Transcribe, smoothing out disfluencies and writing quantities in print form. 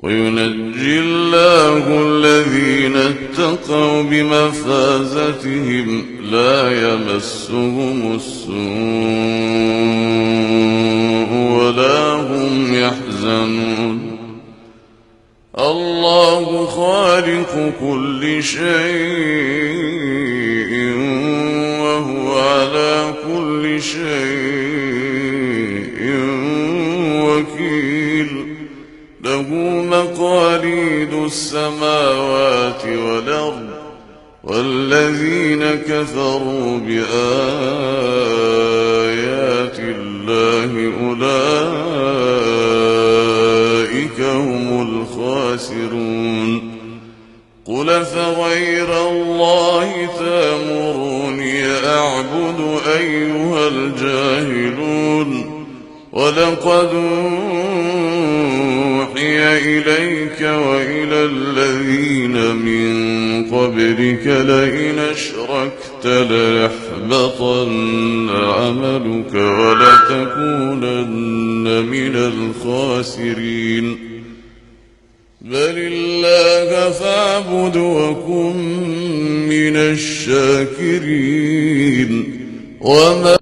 وينجي الله الذين اتقوا بمفازتهم لا يمسهم السوء ولا هم يحزنون. الله خالق كل شيء وهو على كل شيء وكيل. له مقاليد السماوات والأرض والذين كفروا بآيات الله أولئك هم الخاسرون. قل فغير الله تأمروني أعبد أيها الجاهلون. ولقد أوحي إليك وإلى الذين من قبلك لئن أشركت ليحبطن عملك ولتكونن من الخاسرين. بل الله فاعبد وكن من الشاكرين.